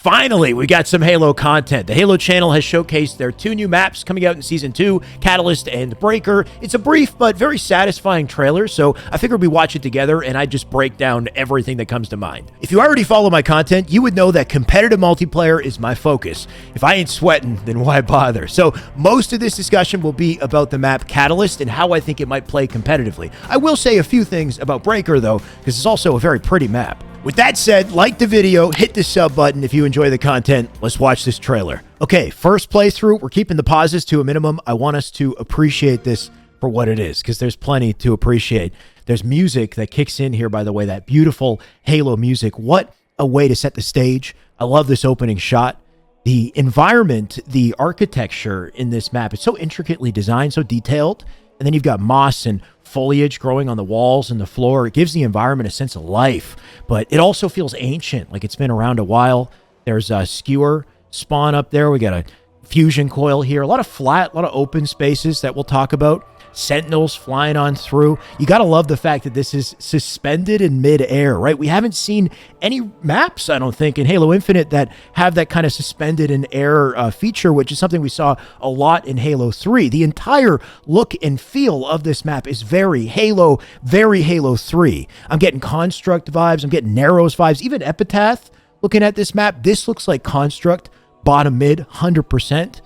Finally, we got some Halo content. The Halo channel has showcased their 2 new maps coming out in Season 2, Catalyst and Breaker. It's a brief but very satisfying trailer, so I figured we watch it together and I just break down everything that comes to mind. If you already follow my content, you would know that competitive multiplayer is my focus. If I ain't sweating, then why bother? So most of this discussion will be about the map Catalyst and how I think it might play competitively. I will say a few things about Breaker though, because it's also a very pretty map. With that said, like the video, hit the sub button if you enjoy the content. Let's watch this trailer. Okay, first playthrough, we're keeping the pauses to a minimum. I want us to appreciate this for what it is, because there's plenty to appreciate. There's music that kicks in here, by the way, that beautiful Halo music. What a way to set the stage. I love this opening shot. The environment, the architecture in this map, it's so intricately designed, so detailed. And then you've got moss and foliage growing on the walls and the floor. It gives the environment a sense of life, but it also feels ancient, like it's been around a while. There's a skewer spawn up there. We got a fusion coil here. A lot of flat, a lot of open spaces that we'll talk about. Sentinels flying on through. You got to love the fact that this is suspended in mid-air, right? We haven't seen any maps, I don't think, in Halo Infinite that have that kind of suspended in air feature, which is something we saw a lot in Halo 3. The entire look and feel of this map is very Halo 3. I'm getting Construct vibes. I'm getting Narrows vibes. Even Epitaph, looking at this map, this looks like Construct, bottom mid, 100%.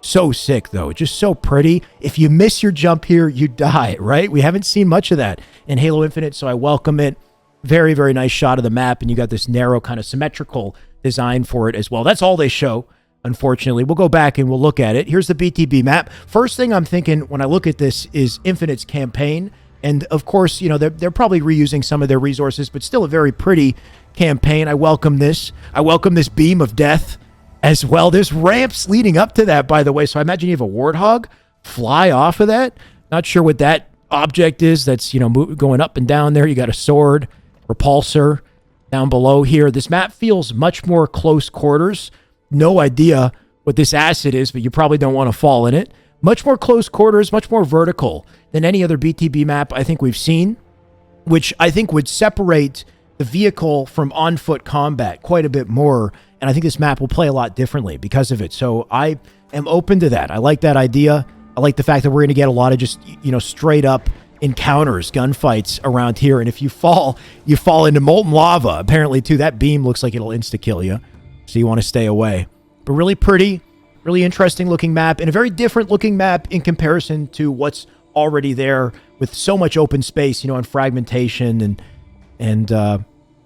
So sick, though. Just so pretty. If you miss your jump here, you die, right? We haven't seen much of that in Halo Infinite, so I welcome it. Very, very nice shot of the map, and you got this narrow kind of symmetrical design for it as well. That's all they show, unfortunately. We'll go back and we'll look at it. Here's the BTB map. First thing I'm thinking when I look at this is Infinite's campaign, and of course, you know, they're probably reusing some of their resources, but still a very pretty campaign. I welcome this. I welcome this beam of death as well. There's ramps leading up to that, by the way. So I imagine you have a warthog fly off of that. Not sure what that object is that's, you know, going up and down there. You got a sword, repulsor down below here. This map feels much more close quarters. No idea what this acid is, but you probably don't want to fall in it. Much more close quarters, much more vertical than any other BTB map I think we've seen, which I think would separate the vehicle from on-foot combat quite a bit more. And I think this map will play a lot differently because of it. So I am open to that. I like that idea. I like the fact that we're going to get a lot of just, you know, straight up encounters, gunfights around here. And if you fall into molten lava, apparently too. That beam looks like it'll insta-kill you. So you want to stay away. But really pretty, really interesting looking map, and a very different looking map in comparison to what's already there with so much open space, you know, and fragmentation and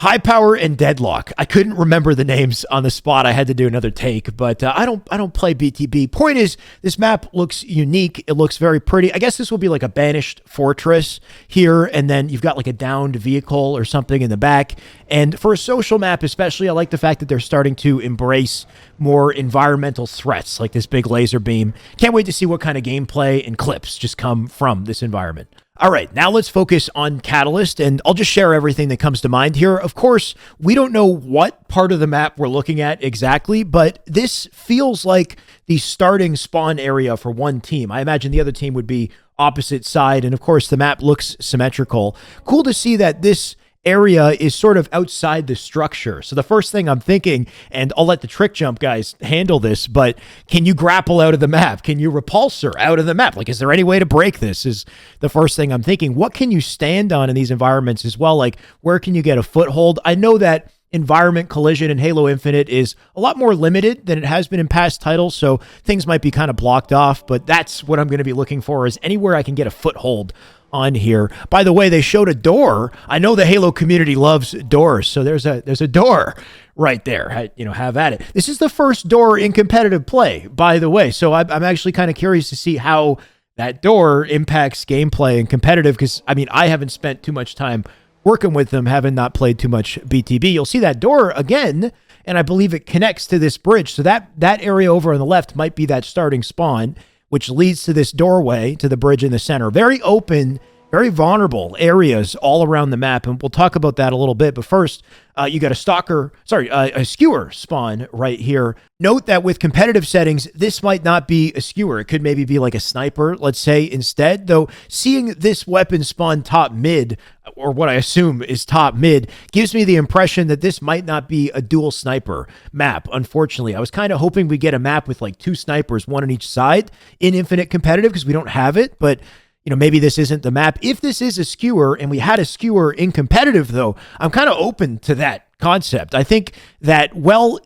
High Power and Deadlock. I couldn't remember the names on the spot. I had to do another take, but I don't play BTB. Point is, this map looks unique. It looks very pretty. I guess this will be like a banished fortress here, and then you've got like a downed vehicle or something in the back. And for a social map especially, I like the fact that they're starting to embrace more environmental threats, like this big laser beam. Can't wait to see what kind of gameplay and clips just come from this environment. All right, now let's focus on Catalyst, and I'll just share everything that comes to mind here. Of course, we don't know what part of the map we're looking at exactly, but this feels like the starting spawn area for one team. I imagine the other team would be opposite side, and of course, the map looks symmetrical. Cool to see that this area is sort of outside the structure. So the first thing I'm thinking, and I'll let the trick jump guys handle this, but can you grapple out of the map? Can you repulsor out of the map? Like, is there any way to break this is the first thing I'm thinking. What can you stand on in these environments as well? Like, where can you get a foothold? I know that environment collision in Halo Infinite is a lot more limited than it has been in past titles, so things might be kind of blocked off, but that's what I'm going to be looking for, is anywhere I can get a foothold on here. By the way, they showed a door. I know the Halo community loves doors, so there's a door right there. You know, have at it. This is the first door in competitive play, by the way, so I'm actually kind of curious to see how that door impacts gameplay and competitive, because, I mean, I haven't spent too much time working with them, having not played too much BTB. You'll see that door again, and I believe it connects to this bridge, so that area over on the left might be that starting spawn, which leads to this doorway to the bridge in the center. Very open very vulnerable areas all around the map, and we'll talk about that a little bit. But first, you got a skewer spawn right here. Note that with competitive settings, this might not be a skewer. It could maybe be like a sniper, let's say, instead. Though seeing this weapon spawn top mid, or what I assume is top mid, gives me the impression that this might not be a dual sniper map, unfortunately. I was kind of hoping we get a map with like 2 snipers, 1 on each side in Infinite Competitive, because we don't have it, but maybe this isn't the map. If this is a skewer, and we had a skewer in competitive, though, I'm kind of open to that concept. I think that,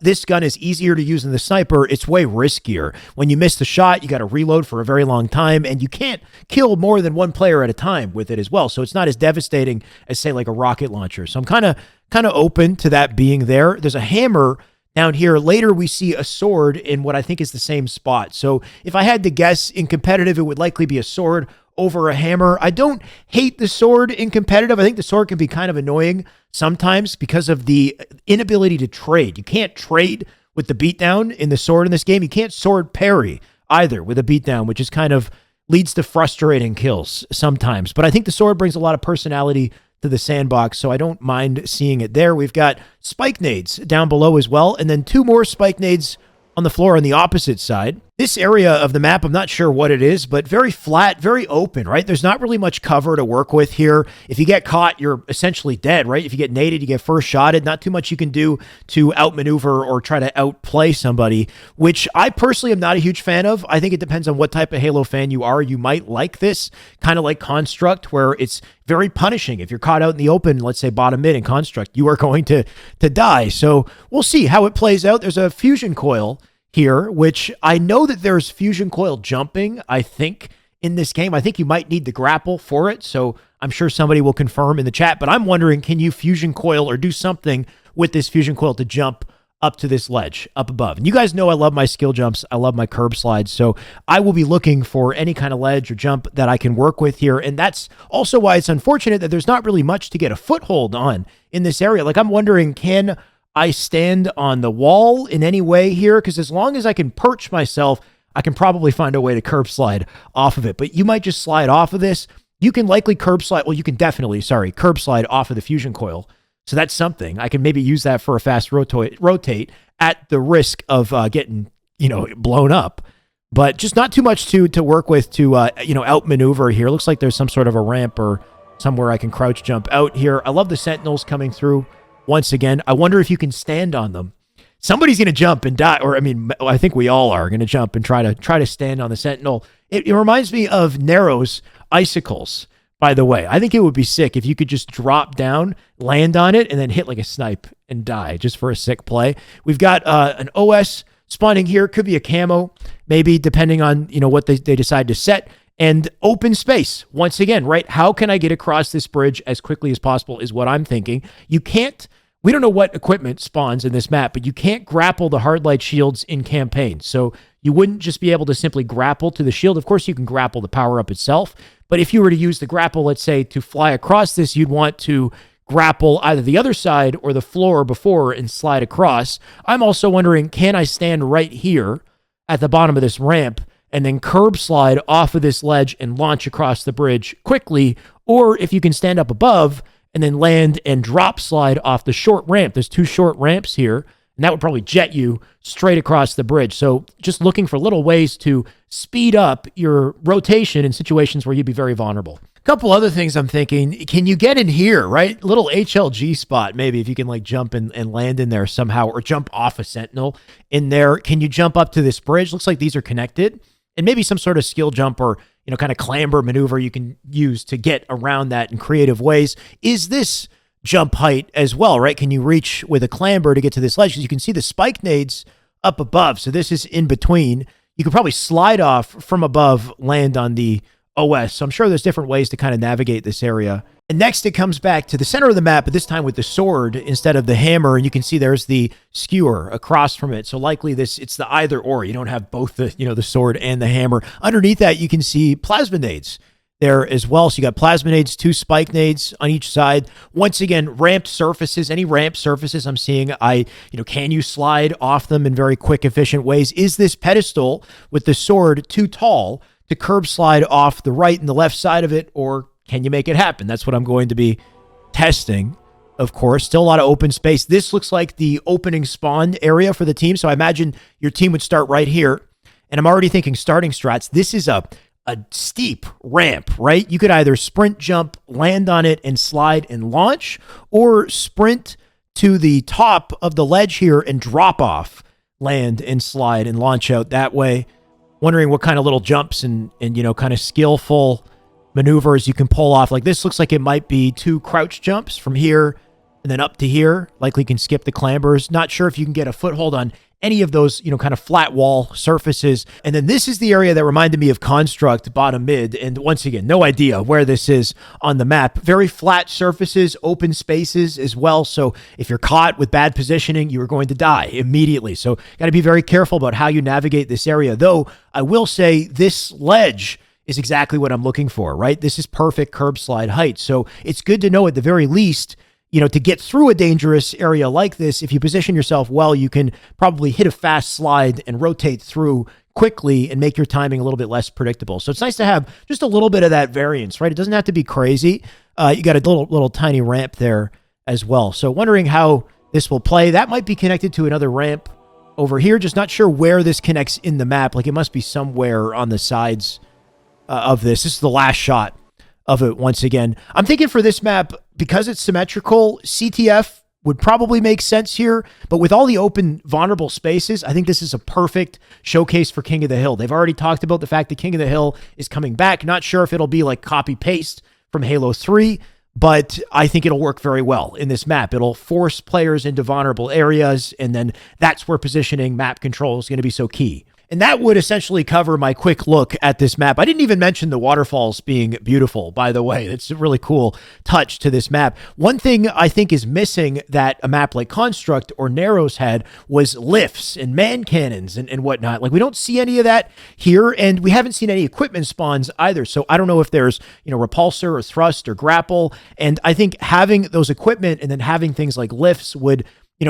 this gun is easier to use than the sniper. It's way riskier. When you miss the shot, you got to reload for a very long time, and you can't kill more than 1 player at a time with it as well. So it's not as devastating as, say, like a rocket launcher. So I'm kind of open to that being there. There's a hammer down here. Later, we see a sword in what I think is the same spot. So if I had to guess, in competitive, it would likely be a sword over a hammer. I don't hate the sword in competitive. I think the sword can be kind of annoying sometimes because of the inability to trade. You can't trade with the beatdown in the sword in this game. You can't sword parry either with a beatdown, which is kind of leads to frustrating kills sometimes. But I think the sword brings a lot of personality to the sandbox, so I don't mind seeing it there. We've got spike nades down below as well, and then 2 more spike nades on the floor on the opposite side. This area of the map, I'm not sure what it is, but very flat, very open, right? There's not really much cover to work with here. If you get caught, you're essentially dead, right? If you get naded, you get first shotted. Not too much you can do to outmaneuver or try to outplay somebody, which I personally am not a huge fan of. I think it depends on what type of Halo fan you are. You might like this, kind of like Construct, where it's very punishing. If you're caught out in the open, let's say bottom mid in Construct, you are going to die. So we'll see how it plays out. There's a fusion coil here, which I know that there's fusion coil jumping, I think, in this game. I think you might need the grapple for it, so I'm sure somebody will confirm in the chat, but I'm wondering, can you fusion coil or do something with this fusion coil to jump up to this ledge up above? And you guys know I love my skill jumps. I love my curb slides, so I will be looking for any kind of ledge or jump that I can work with here, and that's also why it's unfortunate that there's not really much to get a foothold on in this area. Like, I'm wondering, can I stand on the wall in any way here? Because as long as I can perch myself, I can probably find a way to curb slide off of it. But you might just slide off of this. You can likely curb slide. Well, you can definitely, curb slide off of the fusion coil. So that's something. I can maybe use that for a fast rotate at the risk of getting, blown up. But just not too much to work with to, outmaneuver here. Looks like there's some sort of a ramp or somewhere I can crouch jump out here. I love the sentinels coming through. Once again, I wonder if you can stand on them. Somebody's going to jump and die, or I think we all are going to jump and try to stand on the sentinel. It reminds me of Nero's icicles, by the way. I think it would be sick if you could just drop down, land on it, and then hit like a snipe and die just for a sick play. We've got an OS spawning here. Could be a camo, maybe, depending on what they decide to set. And open space, once again, right? How can I get across this bridge as quickly as possible is what I'm thinking. We don't know what equipment spawns in this map, but you can't grapple the hard light shields in campaign. So you wouldn't just be able to simply grapple to the shield. Of course, you can grapple the power-up itself, but if you were to use the grapple, let's say, to fly across this, you'd want to grapple either the other side or the floor before and slide across. I'm also wondering, can I stand right here at the bottom of this ramp and then curb slide off of this ledge and launch across the bridge quickly? Or if you can stand up above and then land and drop slide off the short ramp. There's 2 short ramps here, and that would probably jet you straight across the bridge. So just looking for little ways to speed up your rotation in situations where you'd be very vulnerable. A couple other things I'm thinking. Can you get in here, right? Little HLG spot, maybe, if you can like jump and land in there somehow, or jump off a sentinel in there. Can you jump up to this bridge? Looks like these are connected. And maybe some sort of skill jump or, kind of clamber maneuver you can use to get around that in creative ways. Is this jump height as well, right? Can you reach with a clamber to get to this ledge? Because you can see the spike nades up above. So this is in between. You could probably slide off from above, land on the OS. So I'm sure there's different ways to kind of navigate this area. And next it comes back to the center of the map, but this time with the sword instead of the hammer. And you can see there's the skewer across from it. So likely it's the either or. You don't have both the, the sword and the hammer. Underneath that, you can see plasma nades there as well. So you got plasma nades, 2 spike nades on each side. Once again, ramped surfaces, any ramped surfaces I'm seeing, can you slide off them in very quick, efficient ways? Is this pedestal with the sword too tall to curb slide off the right and the left side of it, or can you make it happen? That's what I'm going to be testing, of course. Still a lot of open space. This looks like the opening spawn area for the team. So I imagine your team would start right here. And I'm already thinking starting strats. This is a steep ramp, right? You could either sprint, jump, land on it, and slide and launch, or sprint to the top of the ledge here and drop off, land and slide and launch out that way. Wondering what kind of little jumps and kind of skillful maneuvers you can pull off. Like this looks like it might be 2 crouch jumps from here and then up to here. Likely can skip the clambers. Not sure if you can get a foothold on any of those, kind of flat wall surfaces. And then this is the area that reminded me of Construct bottom mid. And once again, no idea where this is on the map. Very flat surfaces, open spaces as well. So if you're caught with bad positioning, you are going to die immediately. So got to be very careful about how you navigate this area. Though I will say this ledge is exactly what I'm looking for, right? This is perfect curb slide height. So it's good to know at the very least, to get through a dangerous area like this, if you position yourself well, you can probably hit a fast slide and rotate through quickly and make your timing a little bit less predictable. So it's nice to have just a little bit of that variance, right? It doesn't have to be crazy. You got a little tiny ramp there as well. So wondering how this will play. That might be connected to another ramp over here. Just not sure where this connects in the map. Like it must be somewhere on the sides of this. This is the last shot of it once again. I'm thinking for this map, because it's symmetrical, CTF would probably make sense here, but with all the open, vulnerable spaces, I think this is a perfect showcase for King of the Hill. They've already talked about the fact that King of the Hill is coming back. Not sure if it'll be like copy-paste from Halo 3, but I think it'll work very well in this map. It'll force players into vulnerable areas, and then that's where positioning, map control is going to be so key. And that would essentially cover my quick look at this map. I didn't even mention the waterfalls being beautiful, by the way. It's a really cool touch to this map. One thing I think is missing that a map like Construct or Narrows had was lifts and man cannons and whatnot. Like we don't see any of that here, and we haven't seen any equipment spawns either. So I don't know if there's, repulsor or thrust or grapple. And I think having those equipment and then having things like lifts would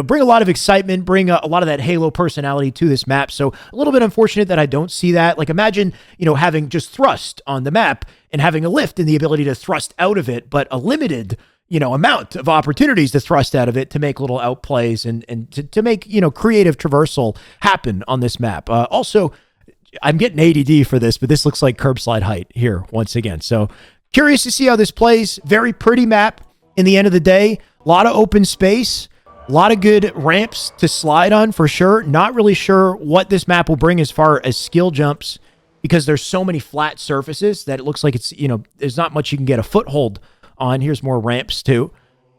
bring a lot of excitement, bring a lot of that Halo personality to this map. So a little bit unfortunate that I don't see that. Like imagine, having just thrust on the map and having a lift and the ability to thrust out of it, but a limited, amount of opportunities to thrust out of it to make little outplays and to make, creative traversal happen on this map. Also, I'm getting ADD for this, but this looks like curb slide height here once again. So curious to see how this plays. Very pretty map in the end of the day. A lot of open space. A lot of good ramps to slide on for sure. Not really sure what this map will bring as far as skill jumps because there's so many flat surfaces that it looks like it's, there's not much you can get a foothold on. Here's more ramps too,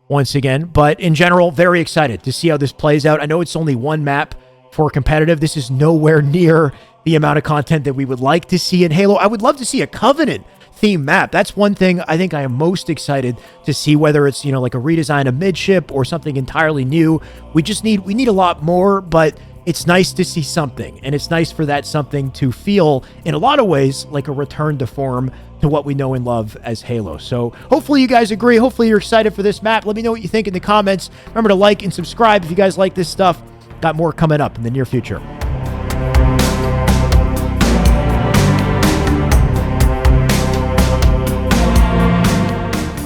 once again. But in general, very excited to see how this plays out. I know it's only one map for competitive. This is nowhere near the amount of content that we would like to see in Halo. I would love to see a Covenant theme map. That's one thing I think I am most excited to see, whether it's, like a redesign of midship or something entirely new. We need a lot more, but it's nice to see something. And it's nice for that something to feel in a lot of ways like a return to form to what we know and love as Halo. So hopefully you guys agree. Hopefully you're excited for this map. Let me know what you think in the comments. Remember to like and subscribe if you guys like this stuff. Got more coming up in the near future.